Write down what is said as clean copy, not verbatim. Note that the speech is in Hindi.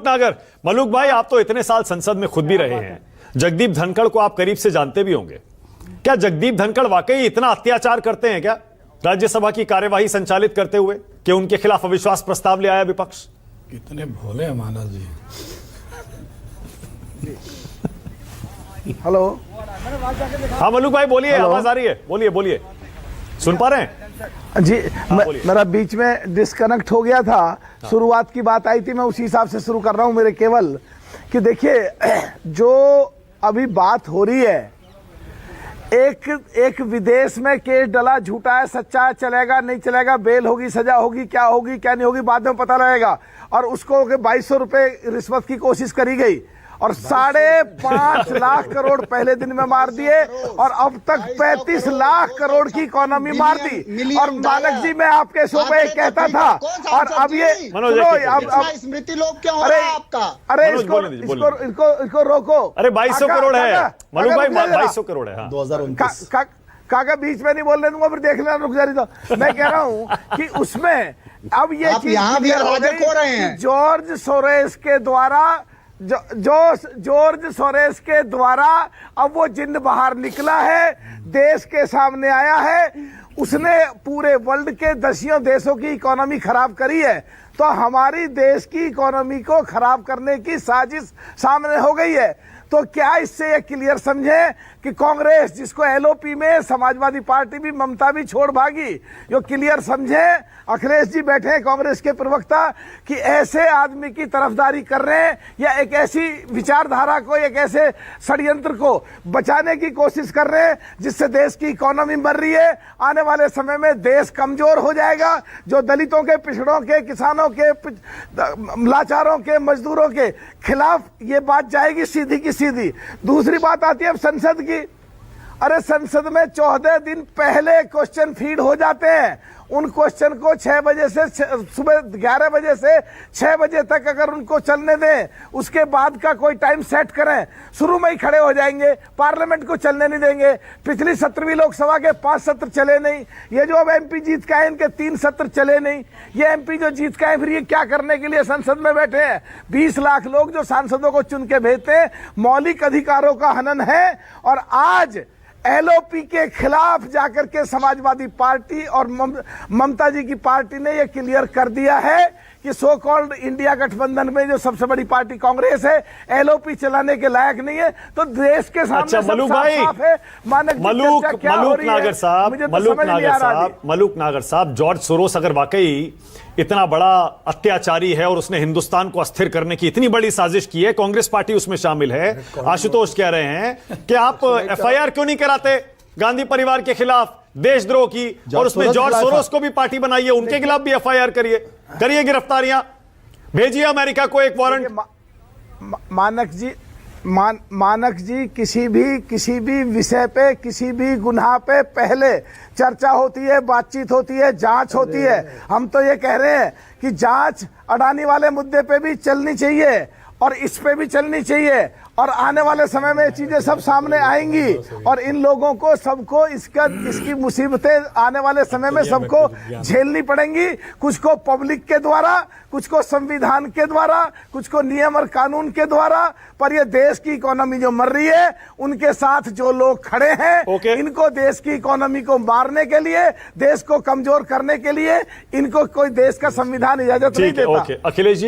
मलूक भाई, आप तो इतने साल संसद में खुद भी रहे हैं, जगदीप धनखड़ को आप करीब से जानते भी होंगे। क्या जगदीप धनखड़ वाकई इतना अत्याचार करते हैं क्या राज्यसभा की कार्यवाही संचालित करते हुए कि उनके खिलाफ अविश्वास प्रस्ताव ले आया विपक्ष? कितने भोले हैं मानस जी। हेलो, हाँ मलूक भाई बोलिए, आवाज आ रही है, बोलिए बोलिए, सुन पा रहे हैं जी। मेरा बीच में डिस्कनेक्ट हो गया था, शुरुआत की बात आई थी, मैं उसी हिसाब से शुरू कर रहा हूं। मेरे केवल कि देखिए, जो अभी बात हो रही है, एक विदेश में केस डला, झूठा है सच्चा है, चलेगा नहीं चलेगा, बेल होगी सजा होगी क्या नहीं होगी बाद में पता लगेगा। और उसको 2200 रुपए रिश्वत की कोशिश करी गई और 5.5 लाख करोड़ पहले दिन में मार दिए और अब तक 35 लाख करोड़ की इकोनॉमी मार दी। और मानक जी, मैं आपके शो पे कहता था, और अब ये स्मृति लोग क्या हो रहा है आपका? अरे इसको रोको। अरे 2200 करोड़ है मलूक भाई, 2200 करोड़ है 2029। काका बीच में नहीं बोलने दूंगा, फिर देख लेना, रुक जा रही। तो मैं कह रहा हूं कि उसमें अब ये चीज यहाँ भी अराजक हो रहे हैं। जॉर्ज सोरेस के द्वारा जॉर्ज सोरेस के द्वारा अब वो जिन्न बाहर निकला है, देश के सामने आया है। उसने पूरे वर्ल्ड के दसियों देशों की इकोनॉमी खराब करी है, तो हमारी देश की इकोनॉमी को खराब करने की साजिश सामने हो गई है। तो क्या इससे ये क्लियर समझे कि कांग्रेस, जिसको एलओपी में समाजवादी पार्टी भी, ममता भी छोड़ भागी, जो क्लियर समझे, अखिलेश जी बैठे हैं कांग्रेस के प्रवक्ता, कि ऐसे आदमी की तरफदारी कर रहे हैं या एक ऐसी विचारधारा को, एक ऐसे षड्यंत्र को बचाने की कोशिश कर रहे हैं जिससे देश की इकोनॉमी मर रही है। आने वाले समय में देश कमजोर हो जाएगा। जो दलितों के, पिछड़ों के, किसानों के, लाचारों के, मजदूरों के खिलाफ ये बात जाएगी सीधी की सीधी। दूसरी बात आती है अब संसद की। अरे संसद में 14 दिन पहले क्वेश्चन फीड हो जाते हैं। उन क्वेश्चन को 6 बजे से सुबह 11 बजे से 6 बजे तक अगर उनको चलने दें, उसके बाद का कोई टाइम सेट करें, शुरू में ही खड़े हो जाएंगे, पार्लियामेंट को चलने नहीं देंगे। पिछली 17वीं लोकसभा के 5 सत्र चले नहीं, ये जो अब एमपी जीत का है इनके 3 सत्र चले नहीं। ये एमपी जो जीत का है, फिर ये क्या करने के लिए संसद में बैठे हैं? 20 लाख लोग जो सांसदों को चुन के भेजते हैं, मौलिक अधिकारों का हनन है। और आज एलओपी के खिलाफ जाकर के समाजवादी पार्टी और ममता जी की पार्टी ने यह क्लियर कर दिया है कि सो कॉल्ड इंडिया गठबंधन में जो सबसे बड़ी पार्टी कांग्रेस है, एलओपी चलाने के लायक नहीं है। तो देश के सामने अच्छा, मलूक भाई, मलूक नागर साहब, जॉर्ज सोरोस अगर वाकई इतना बड़ा अत्याचारी है और उसने हिंदुस्तान को अस्थिर करने की इतनी बड़ी साजिश की है, कांग्रेस पार्टी उसमें शामिल है, आशुतोष कह रहे हैं कि आप एफआईआर क्यों नहीं कराते गांधी परिवार के खिलाफ देशद्रोह की, और उसमें जॉर्ज सोरोस को भी पार्टी बनाइए, उनके खिलाफ भी एफआईआर करिए गिरफ्तारियां, भेजिए अमेरिका को एक वारंट। मानक जी किसी भी विषय पे, किसी भी गुनाह पे पहले चर्चा होती है, बातचीत होती है, जांच होती है। हम तो ये कह रहे हैं कि जांच अडानी वाले मुद्दे पे भी चलनी चाहिए और इस पे भी चलनी चाहिए, और आने वाले समय में ये चीजें सब सामने आएंगी और इन लोगों को सबको इसकी मुसीबतें आने वाले समय में सबको झेलनी पड़ेंगी। कुछ को पब्लिक के द्वारा, कुछ को संविधान के द्वारा, कुछ को नियम और कानून के द्वारा। पर ये देश की इकोनॉमी जो मर रही है, उनके साथ जो लोग खड़े हैं, इनको देश की इकोनॉमी को मारने के लिए, देश को कमजोर करने के लिए, इनको कोई देश का संविधान इजाजत नहीं देता। अखिलेश जी